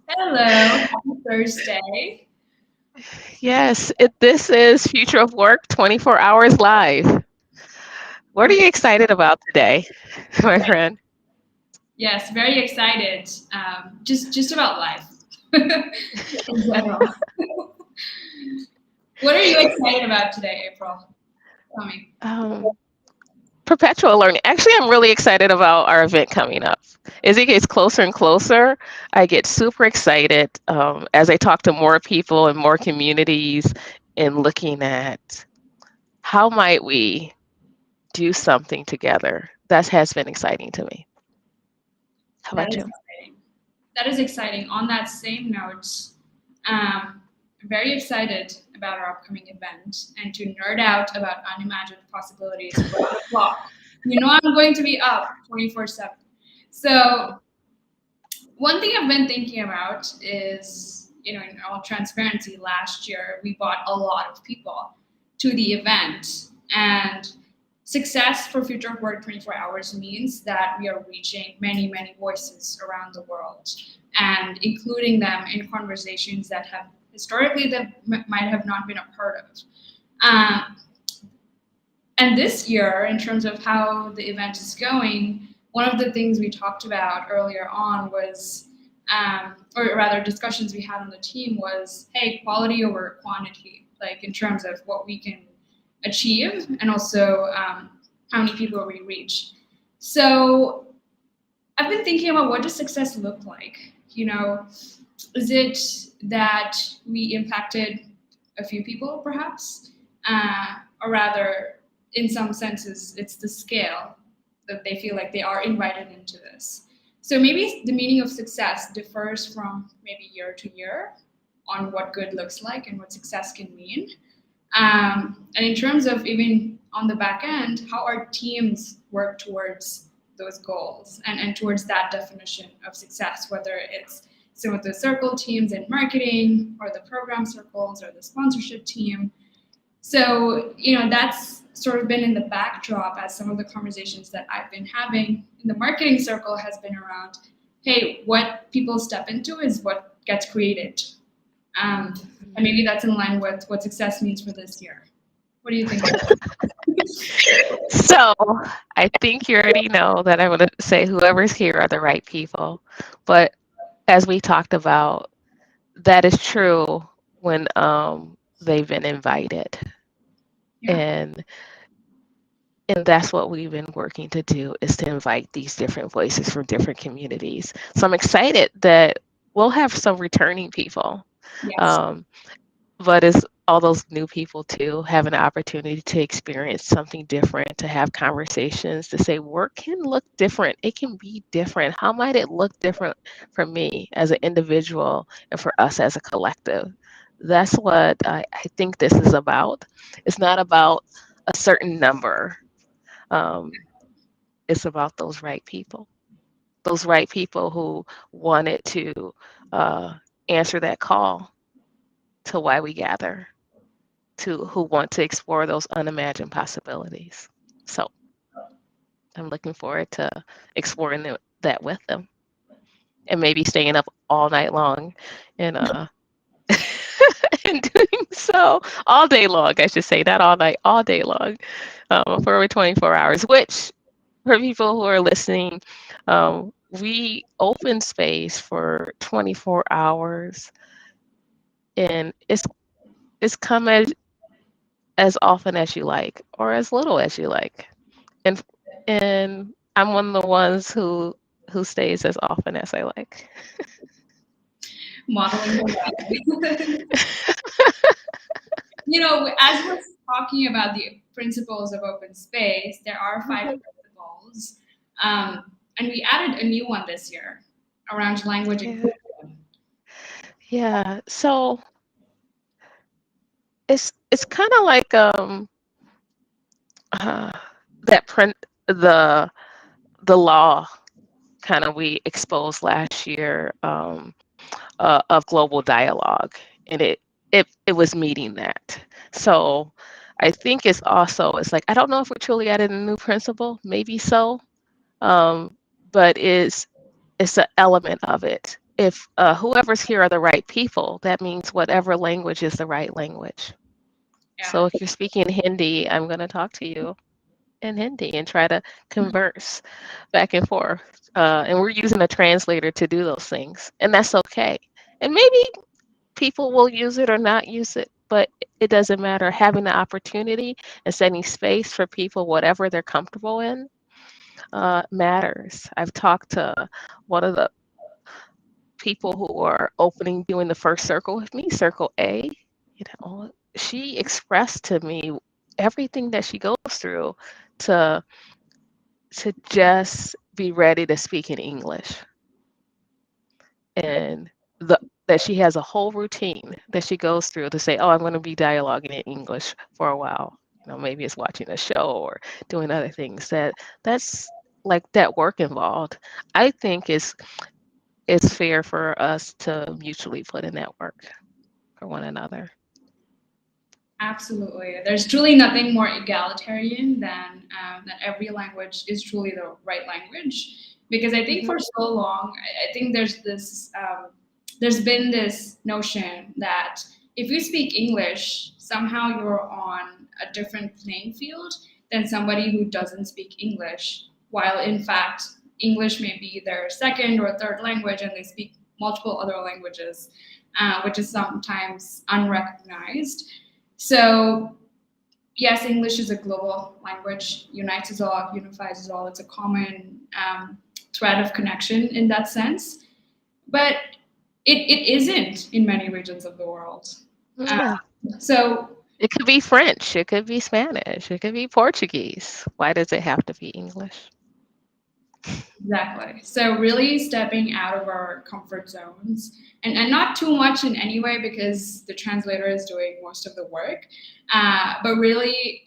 Hello, happy Thursday. Yes, this is Future of Work 24 Hours Live. What are Very, you excited about today, my friend? yes, very excited. Just about life in general. What are you excited about today, April? Tell me. Um, Perpetual learning. Actually, I'm really excited about our event coming up. As it gets closer and closer, I get super excited as I talk to more people and more communities and looking at how might we do something together. That has been exciting to me. How That about is you? exciting. That is exciting. On that same note, I'm very excited about our upcoming event and to nerd out about unimagined possibilities around the clock. You know, I'm going to be up 24/7. So one thing I've been thinking about is, in all transparency, last year we brought a lot of people to the event. And success for Future of Work 24 Hours means that we are reaching many, many voices around the world and including them in conversations that have historically that might have not been a part of. Um, and this year, in terms of how the event is going, one of the things we talked about earlier on was, or rather, discussions we had on the team was, hey, quality over quantity, like in terms of what we can achieve and also how many people we reach. So I've been thinking about what does success look like? Is it that we impacted a few people, perhaps, or rather, in some senses, it's the scale that they feel like they are invited into this. So maybe the meaning of success differs from maybe year to year on what good looks like and what success can mean. And in terms of even on the back end, how our teams work towards those goals and towards that definition of success, whether it's some of the circle teams in marketing or the program circles or the sponsorship team. So, that's sort of been in the backdrop as some of the conversations that I've been having in the marketing circle has been around, hey, what people step into is what gets created. Um, and maybe that's in line with what success means for this year. What do you think? So, I think you already know that I'm going to say whoever's here are the right people. But as we talked about, that is true when they've been invited. Yeah. And and that's what we've been working to do is to invite these different voices from different communities. So I'm excited that we'll have some returning people. Yes. Um, but as all those new people too have an opportunity to experience something different, to have conversations, to say work can look different, it can be different, how might it look different for me as an individual and for us as a collective? That's what I think this is about. It's not about a certain number. um, it's about those right people who wanted to uh, answer that call to why we gather, to who want to explore those unimagined possibilities. So I'm looking forward to exploring that with them and maybe staying up all night long and and doing so all day long, I should say, not all night, all day long, for over 24 hours, which for people who are listening, we open space for 24 hours and it's come as often as you like or as little as you like. And and I'm one of the ones who stays as often as I like. Modeling the way. As we're talking about the principles of open space, there are five principles. And we added a new one this year around language Yeah. inclusion. Yeah. So it's kind of like uh, that print the law kind of we exposed last year of global dialogue, and it was meeting that. So I think it's like I don't know if we truly added a new principle, maybe so, um, but it's an element of it if whoever's here are the right people, that means whatever language is the right language. Yeah. So if you're speaking Hindi, I'm going to talk to you in Hindi and try to converse back and forth. And we're using a translator to do those things, and that's okay. And maybe people will use it or not use it, but it doesn't matter. Having the opportunity and setting space for people, whatever they're comfortable in, matters. I've talked to one of the people who are opening, doing the first circle with me, Circle A. You know, she expressed to me everything that she goes through to just be ready to speak in English, and the that she has a whole routine that she goes through to say, "Oh, I'm going to be dialoguing in English for a while." You know, maybe it's watching a show or doing other things. That's like that work involved. I think it's fair for us to mutually put in that work for one another. Absolutely. There's truly nothing more egalitarian than that every language is truly the right language. Because I think Hmm. for so long, I think there's been this notion that if you speak English, somehow you're on a different playing field than somebody who doesn't speak English, while in fact, English may be their second or third language and they speak multiple other languages, which is sometimes unrecognized. So, yes, English is a global language, unites us all, unifies us all. It's a common thread of connection in that sense. But it isn't in many regions of the world. Um, Yeah. so, It could be French, it could be Spanish, it could be Portuguese. Why does it have to be English? exactly. So, really stepping out of our comfort zones and not too much in any way because the translator is doing most of the work, but really,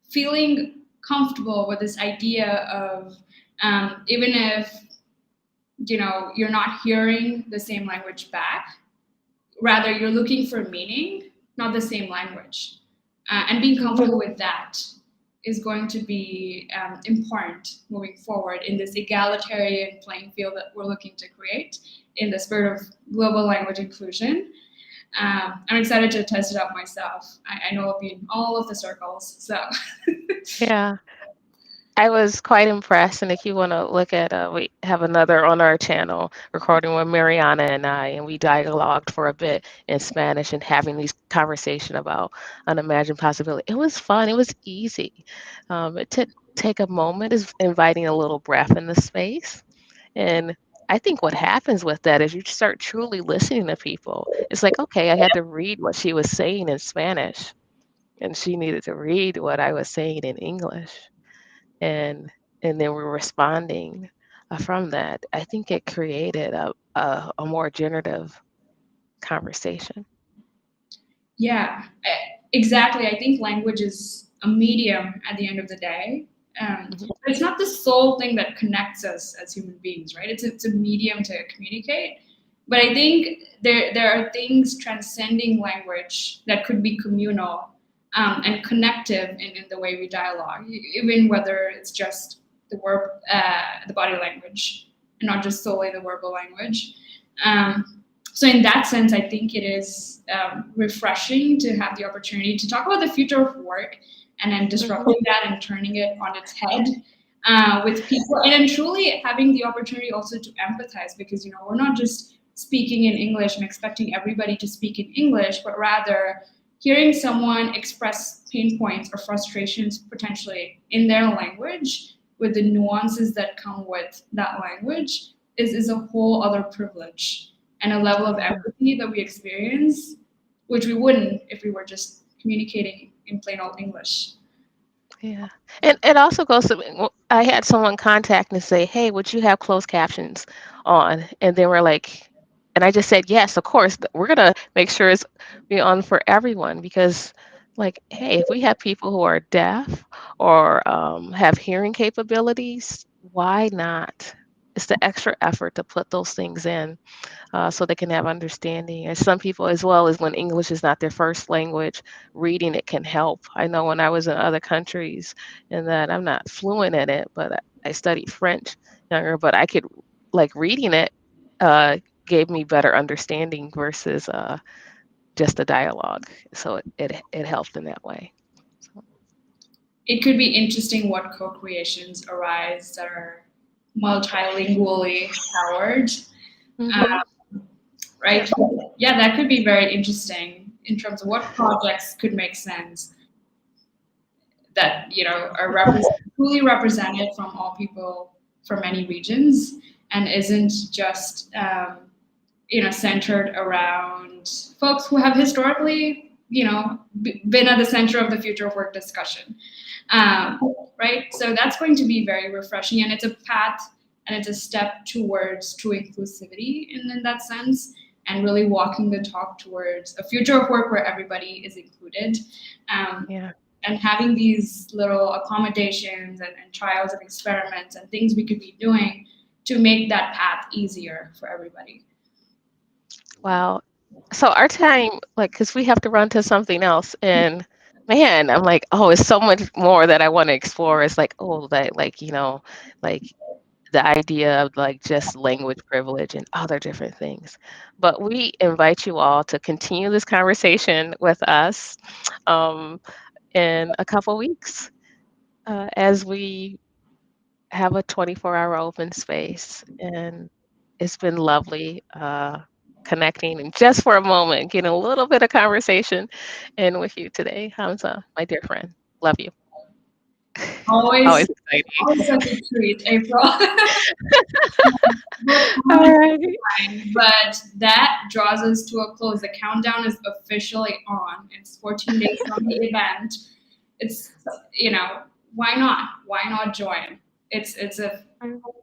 feeling comfortable with this idea of even if you're not hearing the same language back, rather you're looking for meaning, not the same language, and being Yeah. comfortable with that is going to be important moving forward in this egalitarian playing field that we're looking to create in the spirit of global language inclusion. I'm excited to test it out myself. I know I'll be in all of the circles, so Yeah. I was quite impressed, and if you want to look at, we have another on our channel recording with Mariana and I, and we dialogued for a bit in Spanish and having these conversation about unimagined possibility. It was fun. It was easy. It took take a moment is inviting a little breath in the space, and I think what happens with that is you start truly listening to people. It's like, okay, I had to read what she was saying in Spanish, and she needed to read what I was saying in English, and then we're responding from that. I think it created a more generative conversation. yeah, exactly. I think language is a medium at the end of the day. Mhm. But it's not the sole thing that connects us as human beings, right? It's a medium to communicate. But I think there are things transcending language that could be communal and connective in the way we dialogue, even whether it's just the body language, and not just solely the verbal language. So in that sense, I think it is refreshing to have the opportunity to talk about the future of work and then Mhm. disrupting that and turning it on its head with people, and then truly having the opportunity also to empathize, because we're not just speaking in English and expecting everybody to speak in English, but rather hearing someone express pain points or frustrations potentially in their language with the nuances that come with that language is a whole other privilege and a level of Yeah. empathy that we experience, which we wouldn't if we were just communicating in plain old English. Yeah. And it also goes to, I had someone contact and say, "Hey, would you have closed captions on?" And they were like, and I just said, "Yes, of course. We're gonna make sure it's be on for everyone because, like, hey, if we have people who are deaf or have hearing capabilities, why not? It's the extra effort to put those things in so they can have understanding. And some people, as well as when English is not their first language, reading it can help. I know when I was in other countries, and that I'm not fluent in it, but I studied French younger, but I could like reading it. uh, gave me better understanding versus just a dialogue. So it helped in that way. So, It could be interesting what co-creations arise that are multilingually powered, hmm yeah, right? Yeah, that could be very interesting in terms of what projects could make sense that are truly represented from all people from many regions and isn't just centered around folks who have historically been at the center of the future of work discussion, right? So that's going to be very refreshing, and it's a path and it's a step towards true inclusivity in that sense, and really walking the talk towards a future of work where everybody is included. Um, yeah. and having these little accommodations and trials and experiments and things we could be doing to make that path easier for everybody. Wow. So our time, like, because we have to run to something else, and man, I'm like, oh, it's so much more that I want to explore. It's like, oh, that, like, like the idea of like just language privilege and other different things. But we invite you all to continue this conversation with us in a couple weeks as we have a 24-hour open space. And it's been lovely connecting and just for a moment, getting a little bit of conversation in with you today, Hamza, my dear friend. Love you. Always, Always exciting. always such a treat, April. We're All coming, right. but that draws us to a close. The countdown is officially on. It's 14 days from the event. It's why not? Why not join? It's a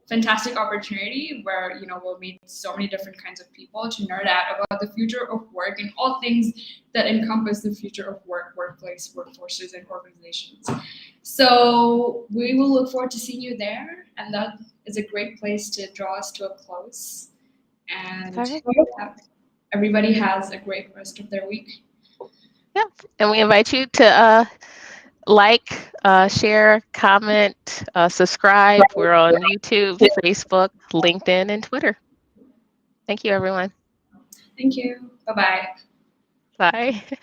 fantastic opportunity where we'll meet so many different kinds of people to nerd out about the future of work and all things that encompass the future of work, workplace, workforces, and organizations. So we will look forward to seeing you there, and that is a great place to draw us to a close. All And right. yeah, everybody has a great rest of their week. Yeah. And we invite you to like, share, comment, subscribe. We're on YouTube, Facebook, LinkedIn, and Twitter. Thank you, everyone. Thank you. Bye bye. Bye.